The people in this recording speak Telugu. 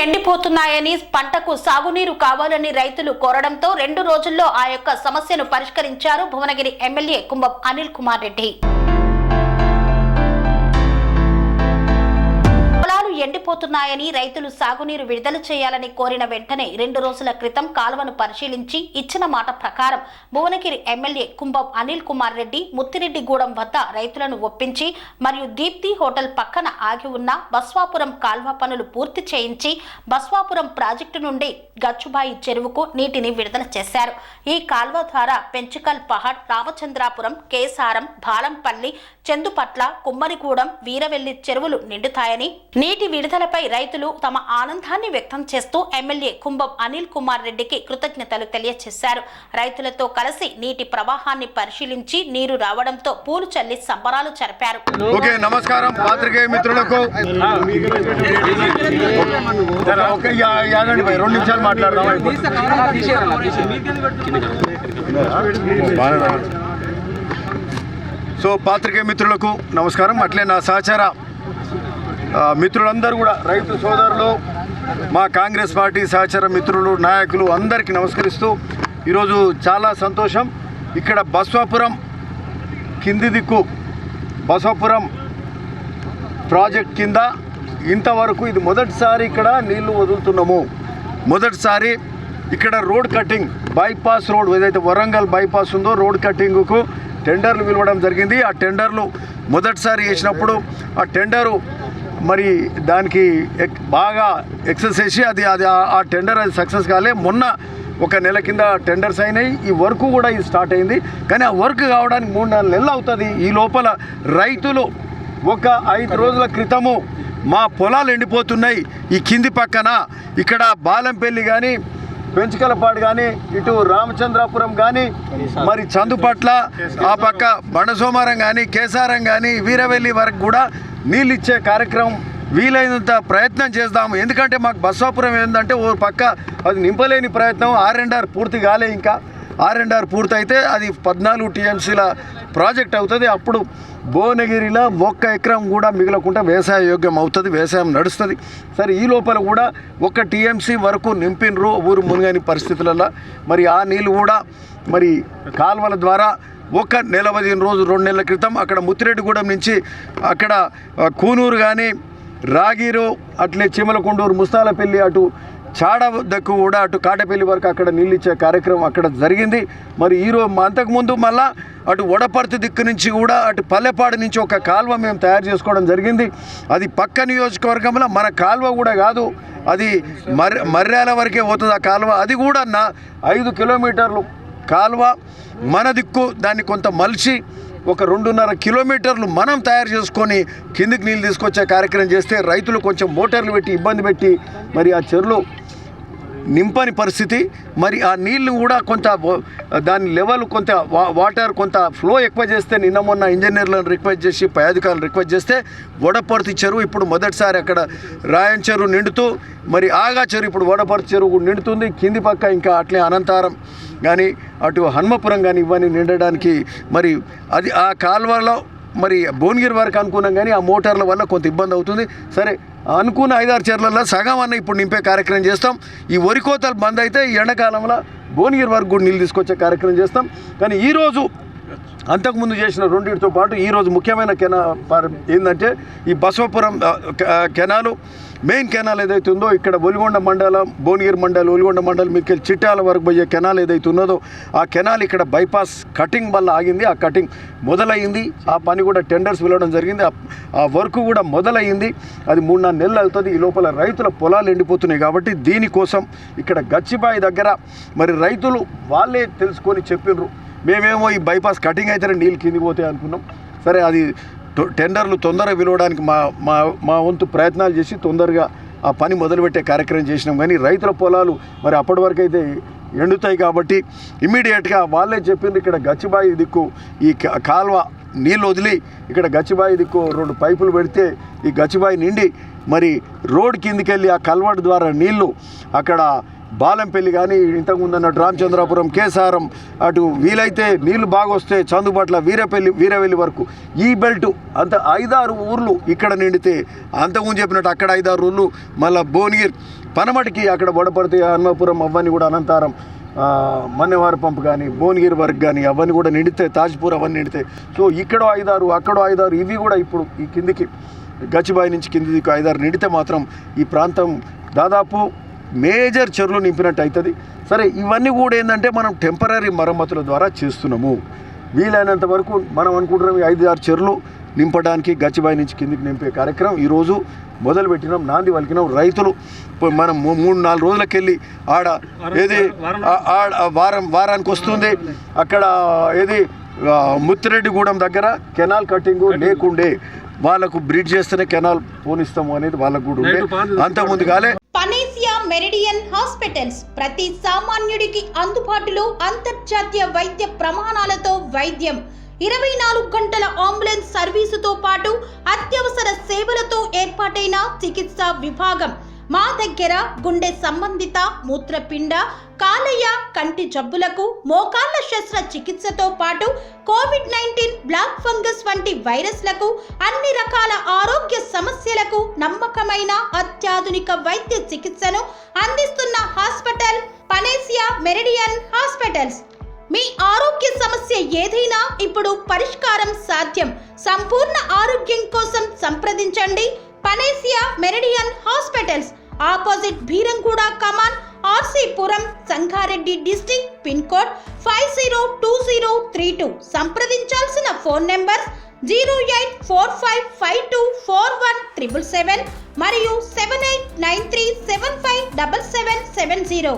ఎండిపోతున్నాయని పంటకు సాగునీరు కావాలని రైతులు కోరడంతో 2 రోజుల్లో ఆ యొక్క సమస్యను పరిష్కరించారు భువనగిరి ఎమ్మెల్యే కుంభం అనిల్ కుమార్ రెడ్డి. ఎండిపోతున్నాయని రైతులు సాగునీరు విడుదల చేయాలని కోరిన వెంటనే 2 రోజుల క్రితం కాలువను పరిశీలించి ఇచ్చిన మాట ప్రకారం భువనగిరి ఎమ్మెల్యే కుంభం అనిల్ కుమార్ రెడ్డి ముత్తిరెడ్డిగూడెం వద్ద రైతులను ఒప్పించి మరియు దీప్తి హోటల్ పక్కన ఆగి ఉన్న బస్వాపురం కాల్వ పనులు పూర్తి చేయించి బస్వాపురం ప్రాజెక్టు నుండి గచ్చుబాయి చెరువుకు నీటిని విడుదల చేశారు. ఈ కాల్వ ద్వారా పెంచుకల్ పహాడ్, రామచంద్రాపురం, కేసారం, బాలంపల్లి, చందుపట్ల, కుమ్మరిగూడెం, వీరవెల్లి చెరువులు నిండుతాయని నీటి విడుదలపై రైతులు తమ ఆనందాన్ని వ్యక్తం చేస్తూ ఎమ్మెల్యే కుంభం అనిల్ కుమార్ రెడ్డికి కృతజ్ఞతలు తెలియజేశారు. రైతులతో కలిసి నీటి ప్రవాహాన్ని పరిశీలించి నీరు రావడంతో పూలు చల్లి సంబరాలు జరిపారు. నమస్కారం పాత్రికేయ మిత్రులకు. 2 నిమిషాలు మాట్లాడదాం. సో పాత్రికేయ మిత్రులకు నమస్కారం. అట్లే నా సహచార మిత్రులందరూ కూడా, రైతు సోదరులు, మా కాంగ్రెస్ పార్టీ సహచర మిత్రులు, నాయకులు అందరికీ నమస్కరిస్తూ ఈరోజు చాలా సంతోషం. ఇక్కడ బస్వాపురం కింది దిక్కు బస్వాపురం ప్రాజెక్ట్ కింద ఇంతవరకు ఇది మొదటిసారి ఇక్కడ నీళ్లు వదులుతున్నాము. మొదటిసారి ఇక్కడ రోడ్ కటింగ్, బైపాస్ రోడ్ ఏదైతే వరంగల్ బైపాస్ ఉందో రోడ్ కటింగ్కు టెండర్లు పిలవడం జరిగింది. ఆ టెండర్లు మొదటిసారి వేసినప్పుడు ఆ టెండరు మరి దానికి బాగా ఎక్సెస్ చేసి అది ఆ టెండర్ అది సక్సెస్ కాలే. మొన్న 1 నెల కింద టెండర్స్ అయినాయి. ఈ వర్క్ కూడా ఇది స్టార్ట్ అయింది. కానీ ఆ వర్క్ కావడానికి 3-4 నెలలు అవుతుంది. ఈ లోపల రైతులు ఒక 5 రోజుల క్రితము మా పొలాలు ఎండిపోతున్నాయి, ఈ కింది పక్కన ఇక్కడ బాలంపల్లి కానీ, పెంచుకలపాడు కానీ, ఇటు రామచంద్రాపురం కానీ, మరి చందుపట్ల ఆ పక్క బండసోమారం కానీ, కేసారం కానీ, వీరవెల్లి వరకు కూడా నీళ్ళు ఇచ్చే కార్యక్రమం వీలైనంత ప్రయత్నం చేద్దాము. ఎందుకంటే మాకు బస్వాపురం ఏంటంటే ఓ పక్క అది నింపలేని ప్రయత్నం. R&R పూర్తి కాలే. ఇంకా R&R పూర్తి అయితే అది 14 TMCల ప్రాజెక్ట్ అవుతుంది. అప్పుడు భువనగిరిలో 1 ఎకరం కూడా మిగలకుండా వ్యవసాయ యోగ్యం అవుతుంది, వ్యవసాయం నడుస్తుంది. సరే, ఈ లోపల కూడా 1 TMC వరకు నింపినరు ఊరు మునిగని పరిస్థితులలో. మరి ఆ నీళ్ళు కూడా మరి కాలువల ద్వారా 1 నెల 15 రోజులు 2 నెలల క్రితం అక్కడ ముత్తిరెడ్డిగూడెం నుంచి అక్కడ కూనూరు కానీ, రాగిరు, అట్లే చిమలకొండూరు, ముస్తాలపల్లి, అటు చాడ దక్కు కూడా అటు కాటపల్లి వరకు అక్కడ నీళ్ళు ఇచ్చే కార్యక్రమం అక్కడ జరిగింది. మరి ఈరోజు అంతకుముందు మళ్ళా అటు వడపర్తి దిక్కు నుంచి కూడా అటు పల్లెపాడు నుంచి ఒక కాలువ మేము తయారు చేసుకోవడం జరిగింది. అది పక్క నియోజకవర్గంలో మన కాలువ కూడా కాదు, అది మర్యాల వరకే పోతుంది ఆ కాలువ. అది కూడా 5 కిలోమీటర్లు కాలువ మన దిక్కు, దాన్ని కొంత మలిచి 2.5 కిలోమీటర్లు మనం తయారు చేసుకొని కిందికి నీళ్ళు తీసుకొచ్చే కార్యక్రమం చేస్తే రైతులు కొంచెం మోటార్లు పెట్టి ఇబ్బంది పెట్టి మరి ఆ చెరువులు నింపని పరిస్థితి. మరి ఆ నీళ్లు కూడా కొంత దాని లెవెల్ కొంత వాటర్ కొంత ఫ్లో ఎక్కువ చేస్తే నిన్న మొన్న ఇంజనీర్లను రిక్వెస్ట్ చేసి పై అధికారులను రిక్వెస్ట్ చేస్తే వడపర్తి చెరువు ఇప్పుడు మొదటిసారి అక్కడ రాయన్ చెరువు నిండుతూ మరి ఆగా చెరువు ఇప్పుడు వడపర్తి చెరువు కూడా నిండుతుంది. కింది పక్క ఇంకా అట్లే అనంతారం కానీ అటు హన్మపురం కానీ ఇవన్నీ నిండడానికి మరి అది ఆ కాలువలో మరి భువనగిరి వరకు అనుకున్నాం కానీ ఆ మోటార్ల వల్ల కొంత ఇబ్బంది అవుతుంది. సరే, అనుకున్న 5-6 చెర్లలో సగం అన్న ఇప్పుడు నింపే కార్యక్రమం చేస్తాం. ఈ వరి కోతలు బంద్ అయితే ఈ ఎండాకాలంలో భువనగిరి వరకు కూడా నీళ్ళు తీసుకొచ్చే కార్యక్రమం చేస్తాం. కానీ ఈరోజు అంతకుముందు చేసిన 2తో పాటు ఈరోజు ముఖ్యమైన ఏంటంటే ఈ బసవపురం కెనాలు, మెయిన్ కెనాల్ ఏదైతే ఉందో ఇక్కడ ఒలిగొండ మండలం, భువనగిరి మండలం, ఒలిగొండ మండలం మీకు చిట్టాల వరకు పోయే కెనాల్ ఏదైతే ఉన్నదో ఆ కెనాల్ ఇక్కడ బైపాస్ కటింగ్ వల్ల ఆగింది. ఆ కటింగ్ మొదలైంది. ఆ పని కూడా టెండర్స్ వెళ్ళడం జరిగింది. ఆ వర్క్ కూడా మొదలైంది. అది 3-4 నెలలు అవుతుంది. ఈ లోపల రైతుల పొలాలు ఎండిపోతున్నాయి. కాబట్టి దీనికోసం ఇక్కడ గచ్చిబాయి దగ్గర మరి రైతులు వాళ్ళే తెలుసుకొని చెప్పినారు. మేమేమో ఈ బైపాస్ కటింగ్ అయితేనే నీళ్ళు కిందికి పోతాయి అనుకున్నాం. సరే, అది టెండర్లు తొందరగా పిలవడానికి మా వంతు ప్రయత్నాలు చేసి తొందరగా ఆ పని మొదలుపెట్టే కార్యక్రమం చేసినాం. కానీ రైతుల పొలాలు మరి అప్పటి వరకు అయితే ఎండుతాయి కాబట్టి ఇమ్మీడియట్గా వాళ్ళే చెప్పింది ఇక్కడ గచ్చిబాయి దిక్కు ఈ కాల్వ నీళ్ళు వదిలి ఇక్కడ గచ్చిబాయి దిక్కు 2 పైపులు పెడితే ఈ గచ్చిబాయి నిండి మరి రోడ్ కిందికి వెళ్ళి ఆ కల్వర్ట్ ద్వారా నీళ్లు అక్కడ బాలంపల్లి కానీ, ఇంతకుముందు అన్నట్టు రామచంద్రాపురం, కేసారం, అటు వీలైతే నీళ్లు బాగా వస్తే చందుపట్ల, వీరవెల్లి వరకు ఈ బెల్ట్ అంత 5-6 ఊర్లు ఇక్కడ నిండితే, అంతకుముందు చెప్పినట్టు అక్కడ 5-6 ఊర్లు, మళ్ళీ భువనగిరి పనమటికి అక్కడ బొడపడితే హన్మాపురం అవన్నీ కూడా అనంతారం మన్నెవారి పంపు కానీ భువనగిరి వర్క్ కానీ అవన్నీ కూడా నిండితే తాజ్పూర్ అవన్నీ నిండితే సో ఇక్కడో 5-6 అక్కడో 5-6 ఇవి కూడా ఇప్పుడు ఈ కిందికి గచ్చిబాయి నుంచి కిందికి 5-6 నిండితే మాత్రం ఈ ప్రాంతం దాదాపు మేజర్ చెరువులు నింపినట్టు అవుతుంది. సరే ఇవన్నీ కూడా ఏంటంటే మనం టెంపరీ మరమ్మతుల ద్వారా చేస్తున్నాము. వీలైనంత వరకు మనం అనుకుంటున్నాం 5-6 చెరువులు నింపడానికి గచ్చిబాయి నుంచి కిందికి నింపే కార్యక్రమం ఈరోజు మొదలుపెట్టినాం, నాంది పలికినాం. రైతులు మనం 3-4 రోజులకెళ్ళి ఆడ ఏది వారానికి వస్తుంది. అక్కడ ఏది ముత్తిరెడ్డిగూడెం దగ్గర కెనాల్ కట్టింగ్ లేకుండే వాళ్ళకు బ్రిడ్జ్ చేస్తేనే కెనాల్ పోనిస్తాము అనేది వాళ్ళకు కూడా ఉండే. అంతకుముందు కాలే పనేసియా మెరిడియన్ హాస్పిటల్స్ ప్రతి సామాన్యుడికి అందుబాటులో అంతర్జాతీయ వైద్య ప్రమాణాలతో వైద్యం, 24 గంటల అంబులెన్స్ సర్వీసుతో పాటు అత్యవసర సేవలతో ఏర్పాటైన చికిత్సా విభాగం. మా దగ్గర గుండె సంబంధిత, మూత్రపిండ, కాలేయ, కంటి జబ్బులకు, మోకాళ్ల శస్త్రచికిత్సతో పాటు కోవిడ్-19, బ్లాక్ ఫంగస్ వంటి వైరస్లకు, అన్ని రకాల ఆరోగ్య సమస్యలకు నమ్మకమైన అత్యాధునిక వైద్య చికిత్సను అందిస్తున్న హాస్పిటల్ పనేసియా మెరిడియన్ హాస్పిటల్స్. మీ ఆరోగ్య సమస్య ఏదైనా ఇప్పుడు పరిష్కారం సాధ్యం. సంపూర్ణ ఆరోగ్యం కోసం సంప్రదించండి Panacea Meridian Hospitals, opposite Bheeramguda కమాన్, RC Puram, Sangareddy district, pin code 502032. సంప్రదించాల్సిన ఫోన్ నెంబర్ 0845524177 మరియు 7893757770.